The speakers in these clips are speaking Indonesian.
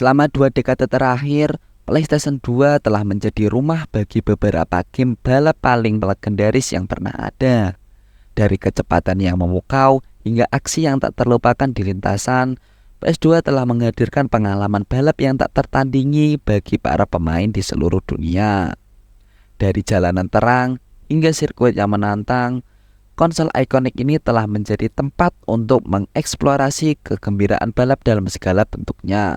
Selama 2 dekade terakhir, PlayStation 2 telah menjadi rumah bagi beberapa game balap paling legendaris yang pernah ada. Dari kecepatan yang memukau hingga aksi yang tak terlupakan di lintasan, PS2 telah menghadirkan pengalaman balap yang tak tertandingi bagi para pemain di seluruh dunia. Dari jalanan terang hingga sirkuit yang menantang, konsol ikonik ini telah menjadi tempat untuk mengeksplorasi kegembiraan balap dalam segala bentuknya.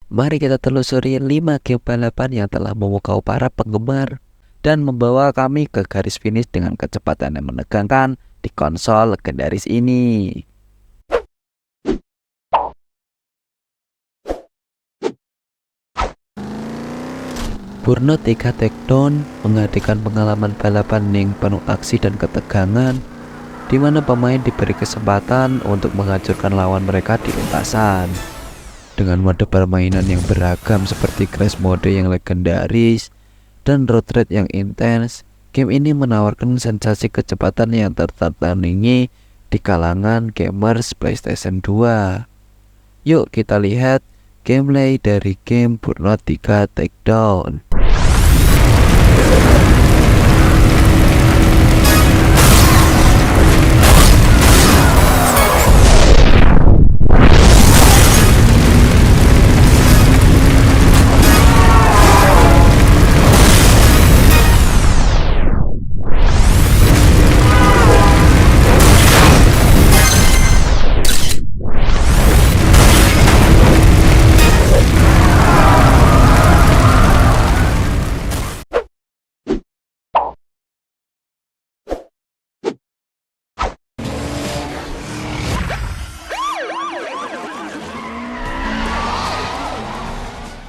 Mari kita telusuri 5 game balapan yang telah memukau para penggemar dan membawa kami ke garis finish dengan kecepatan yang menegangkan di konsol legendaris ini. Burnout 3 Takedown menghadirkan pengalaman balapan yang penuh aksi dan ketegangan, di mana pemain diberi kesempatan untuk menghancurkan lawan mereka di lintasan. Dengan mode permainan yang beragam seperti crash mode yang legendaris dan road rage yang intens, game ini menawarkan sensasi kecepatan yang tertandingi di kalangan gamers PlayStation 2. Yuk kita lihat gameplay dari game Burnout 3 Takedown.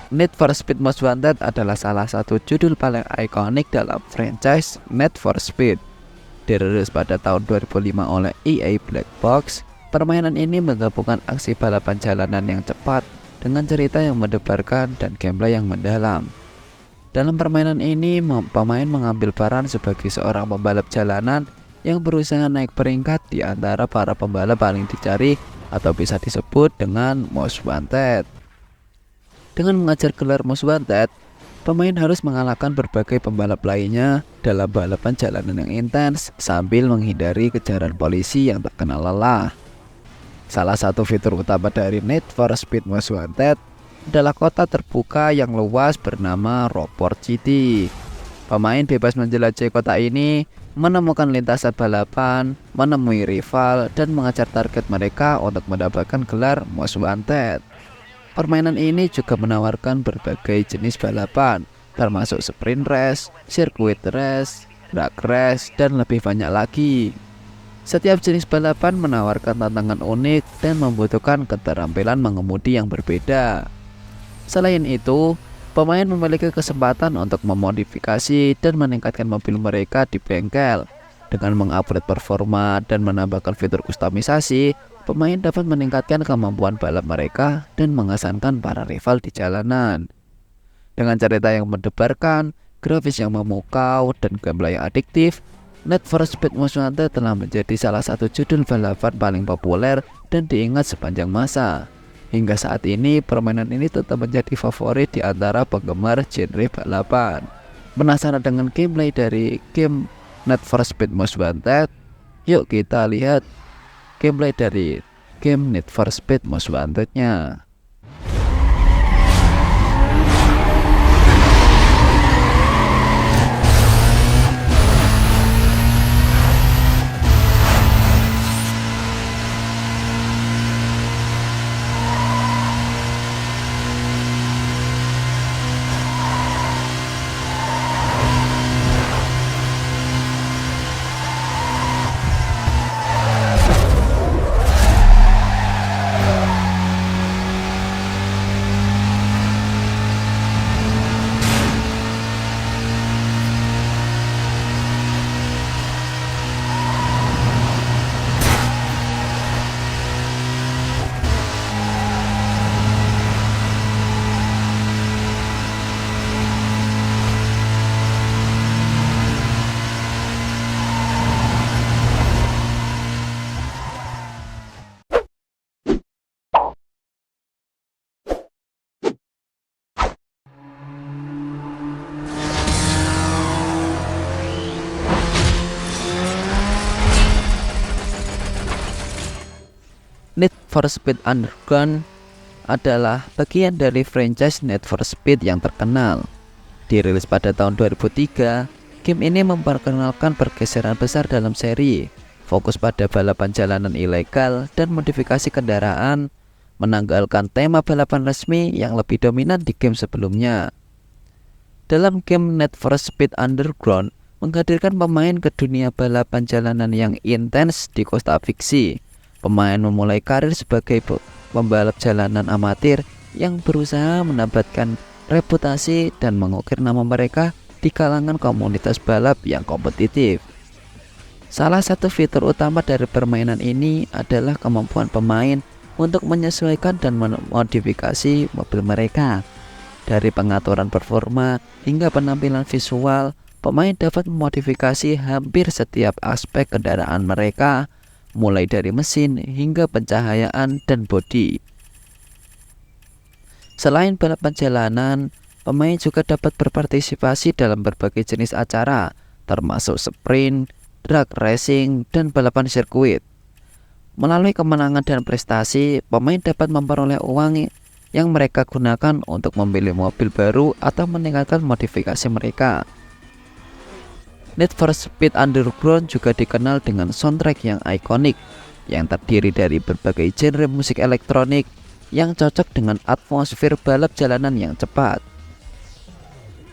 Need for Speed Most Wanted adalah salah satu judul paling ikonik dalam franchise Need for Speed. Dirilis pada tahun 2005 oleh EA Black Box, permainan ini menggabungkan aksi balapan jalanan yang cepat dengan cerita yang mendebarkan dan gameplay yang mendalam. Dalam permainan ini, pemain mengambil peran sebagai seorang pembalap jalanan yang berusaha naik peringkat di antara para pembalap paling dicari atau bisa disebut dengan Most Wanted. Dengan mengajar gelar Most Wanted, pemain harus mengalahkan berbagai pembalap lainnya dalam balapan jalanan yang intens sambil menghindari kejaran polisi yang tak kenal lelah. Salah satu fitur utama dari Need for Speed Most Wanted adalah kota terbuka yang luas bernama Rockport City. Pemain bebas menjelajahi kota ini, menemukan lintasan balapan, menemui rival, dan mengejar target mereka untuk mendapatkan gelar Most Wanted. Permainan ini juga menawarkan berbagai jenis balapan, termasuk sprint race, circuit race, drag race, dan lebih banyak lagi. Setiap jenis balapan menawarkan tantangan unik dan membutuhkan keterampilan mengemudi yang berbeda. Selain itu, pemain memiliki kesempatan untuk memodifikasi dan meningkatkan mobil mereka di bengkel. Dengan mengupgrade performa dan menambahkan fitur kustomisasi, pemain dapat meningkatkan kemampuan balap mereka dan mengesankan para rival di jalanan. Dengan cerita yang mendebarkan, grafis yang memukau, dan gameplay yang adiktif, Need for Speed Most Wanted telah menjadi salah satu judul balapan paling populer dan diingat sepanjang masa. Hingga saat ini, permainan ini tetap menjadi favorit di antara penggemar genre balapan. Penasaran dengan gameplay dari game Need for Speed Most Wanted? Yuk kita lihat gameplay dari game Need for Speed Most Wanted-nya. for Speed Underground adalah bagian dari franchise Need for Speed yang terkenal. Dirilis pada tahun 2003, game ini memperkenalkan pergeseran besar dalam seri, fokus pada balapan jalanan ilegal dan modifikasi kendaraan, menanggalkan tema balapan resmi yang lebih dominan di game sebelumnya. Dalam game Need for Speed Underground menghadirkan pemain ke dunia balapan jalanan yang intens di kota fiksi. Pemain memulai karir sebagai pembalap jalanan amatir yang berusaha mendapatkan reputasi dan mengukir nama mereka di kalangan komunitas balap yang kompetitif. Salah satu fitur utama dari permainan ini adalah kemampuan pemain untuk menyesuaikan dan memodifikasi mobil mereka. Dari pengaturan performa hingga penampilan visual, pemain dapat memodifikasi hampir setiap aspek kendaraan mereka, mulai dari mesin hingga pencahayaan dan bodi. Selain balapan jalanan, pemain juga dapat berpartisipasi dalam berbagai jenis acara, termasuk sprint, drag racing, dan balapan sirkuit. Melalui kemenangan dan prestasi, pemain dapat memperoleh uang yang mereka gunakan untuk membeli mobil baru atau meningkatkan modifikasi mereka. Need for Speed Underground juga dikenal dengan soundtrack yang ikonik, yang terdiri dari berbagai genre musik elektronik yang cocok dengan atmosfer balap jalanan yang cepat.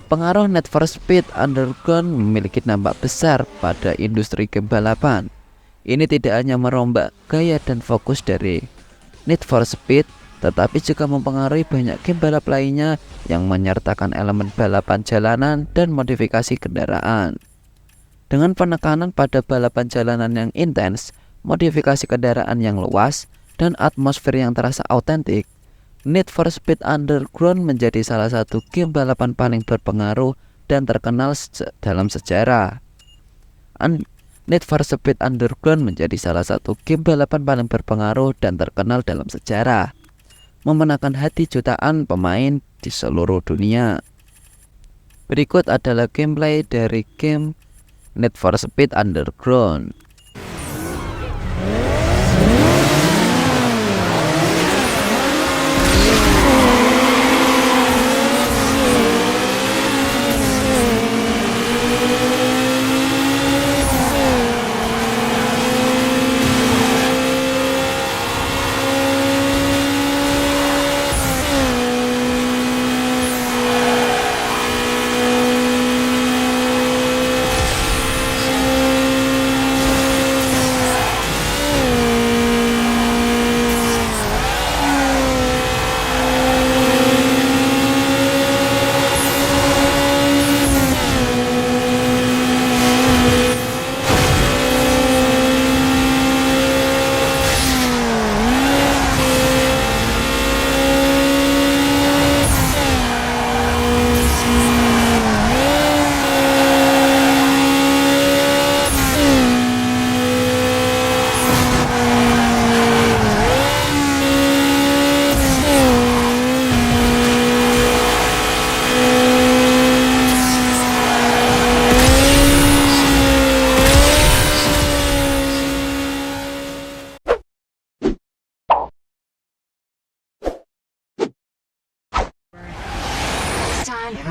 Pengaruh Need for Speed Underground memiliki dampak besar pada industri game balapan. Ini tidak hanya merombak gaya dan fokus dari Need for Speed, tetapi juga mempengaruhi banyak game balap lainnya yang menyertakan elemen balapan jalanan dan modifikasi kendaraan. Dengan penekanan pada balapan jalanan yang intens, modifikasi kendaraan yang luas, dan atmosfer yang terasa autentik, Need for Speed Underground menjadi salah satu game balapan paling berpengaruh dan terkenal dalam sejarah. Need for Speed Underground menjadi salah satu game balapan paling berpengaruh dan terkenal dalam sejarah, memenangkan hati jutaan pemain di seluruh dunia. Berikut adalah gameplay dari game Need for Speed Underground.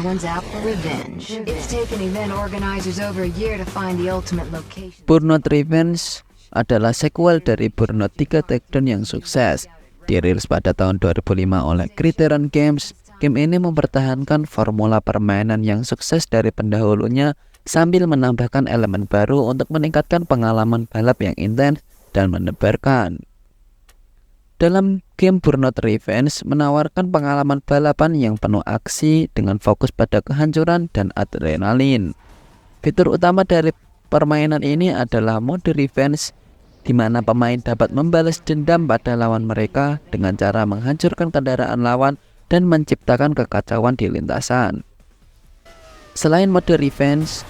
Everyone's out for revenge. It's taken event organizers over a year to find the ultimate location. Burnout Revenge adalah sequel dari Burnout 3 Takedown yang sukses. Dirilis pada tahun 2005 oleh Criterion Games, game ini mempertahankan formula permainan yang sukses dari pendahulunya sambil menambahkan elemen baru untuk meningkatkan pengalaman balap yang intens dan mendebarkan. Dalam game Burnout Revenge menawarkan pengalaman balapan yang penuh aksi dengan fokus pada kehancuran dan adrenalin. Fitur utama dari permainan ini adalah mode revenge, di mana pemain dapat membalas dendam pada lawan mereka dengan cara menghancurkan kendaraan lawan dan menciptakan kekacauan di lintasan. Selain mode revenge,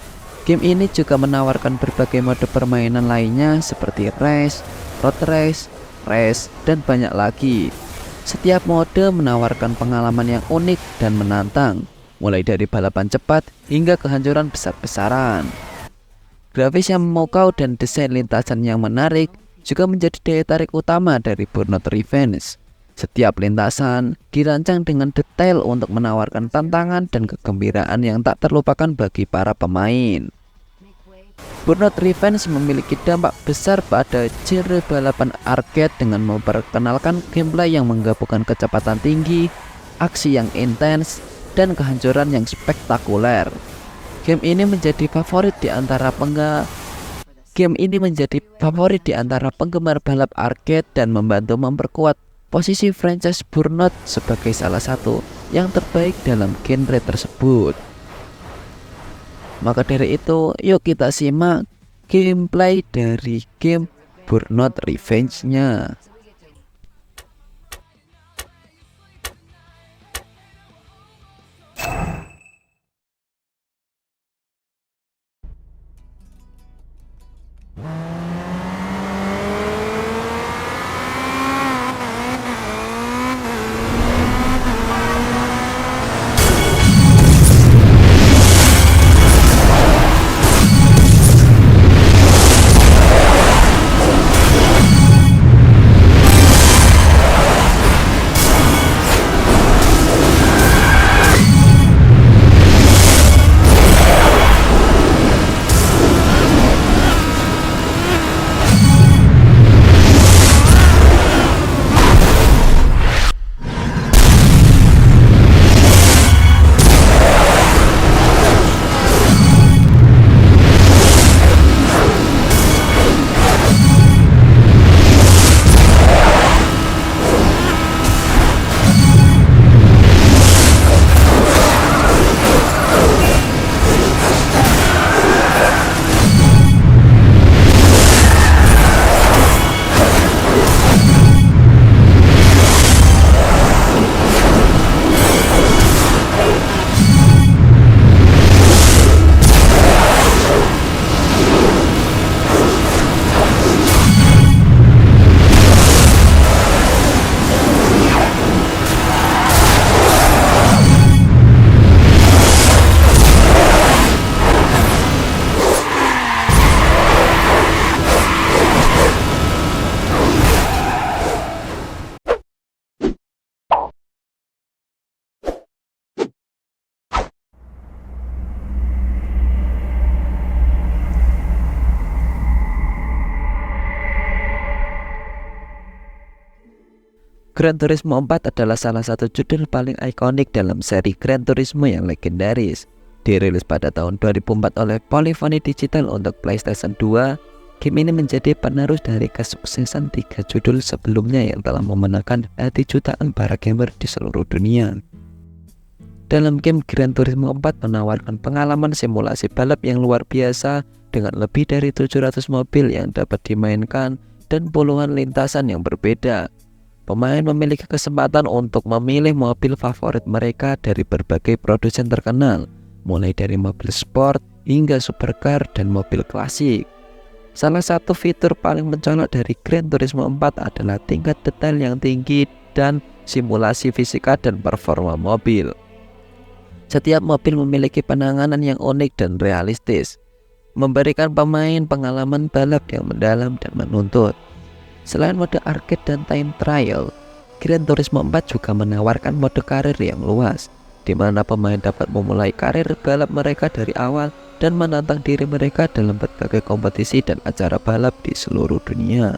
game ini juga menawarkan berbagai mode permainan lainnya seperti race, road race, dan banyak lagi. Setiap mode menawarkan pengalaman yang unik dan menantang, mulai dari balapan cepat hingga kehancuran besar-besaran. Grafis yang memukau dan desain lintasan yang menarik juga menjadi daya tarik utama dari Burnout Revenge. Setiap lintasan dirancang dengan detail untuk menawarkan tantangan dan kegembiraan yang tak terlupakan bagi para pemain. Burnout Revenge memiliki dampak besar pada genre balapan arcade dengan memperkenalkan gameplay yang menggabungkan kecepatan tinggi, aksi yang intens, dan kehancuran yang spektakuler. Game ini menjadi favorit di antara penggemar balap arcade dan membantu memperkuat posisi franchise Burnout sebagai salah satu yang terbaik dalam genre tersebut. Maka dari itu, yuk kita simak gameplay dari game Burnout Revenge-nya. Gran Turismo 4 adalah salah satu judul paling ikonik dalam seri Gran Turismo yang legendaris. Dirilis pada tahun 2004 oleh Polyphony Digital untuk PlayStation 2, game ini menjadi penerus dari kesuksesan 3 judul sebelumnya yang telah memenangkan hati jutaan para gamer di seluruh dunia. Dalam game, Gran Turismo 4 menawarkan pengalaman simulasi balap yang luar biasa dengan lebih dari 700 mobil yang dapat dimainkan dan puluhan lintasan yang berbeda. Pemain memiliki kesempatan untuk memilih mobil favorit mereka dari berbagai produsen terkenal, mulai dari mobil sport hingga supercar dan mobil klasik. Salah satu fitur paling mencolok dari Gran Turismo 4 adalah tingkat detail yang tinggi dan simulasi fisika dan performa mobil. Setiap mobil memiliki penanganan yang unik dan realistis, memberikan pemain pengalaman balap yang mendalam dan menuntut. Selain mode arcade dan time trial, Gran Turismo 4 juga menawarkan mode karir yang luas, di mana pemain dapat memulai karir balap mereka dari awal dan menantang diri mereka dalam berbagai kompetisi dan acara balap di seluruh dunia.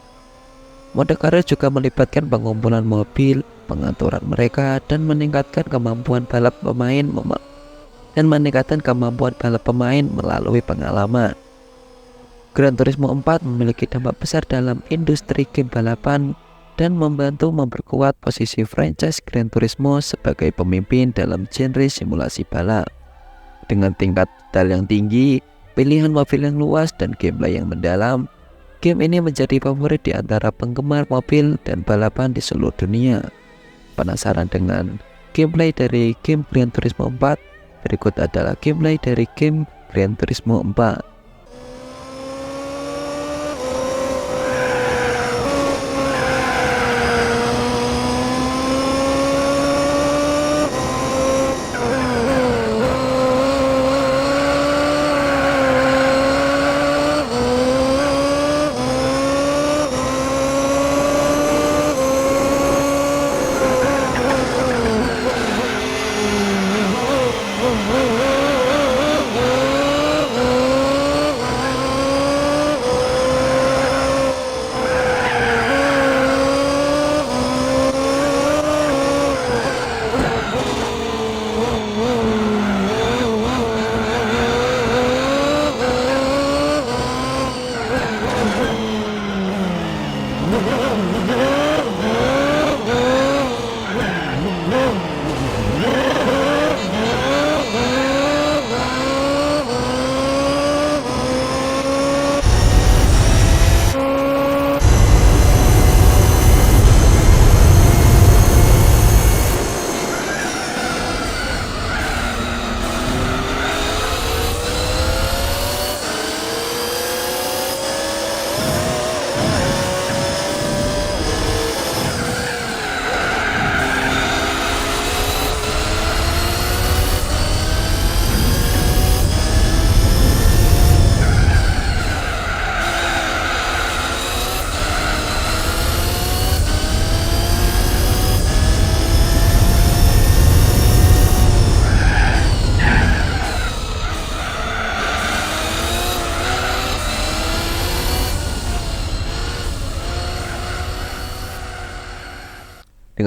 Mode karir juga melibatkan pengumpulan mobil, pengaturan mereka, dan meningkatkan kemampuan balap pemain melalui pengalaman. Gran Turismo 4 memiliki dampak besar dalam industri game balapan dan membantu memperkuat posisi franchise Gran Turismo sebagai pemimpin dalam genre simulasi balap. Dengan tingkat detail yang tinggi, pilihan mobil yang luas, dan gameplay yang mendalam, game ini menjadi favorit di antara penggemar mobil dan balapan di seluruh dunia. Penasaran dengan gameplay dari game Gran Turismo 4? Berikut adalah gameplay dari game Gran Turismo 4.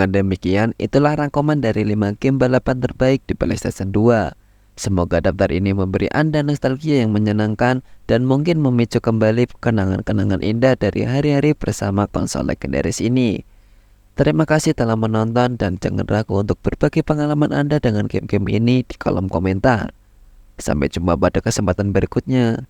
Dengan demikian, itulah rangkuman dari 5 game balapan terbaik di PlayStation 2. Semoga daftar ini memberi Anda nostalgia yang menyenangkan dan mungkin memicu kembali kenangan-kenangan indah dari hari-hari bersama konsol legendaris ini. Terima kasih telah menonton dan jangan ragu untuk berbagi pengalaman Anda dengan game-game ini di kolom komentar. Sampai jumpa pada kesempatan berikutnya.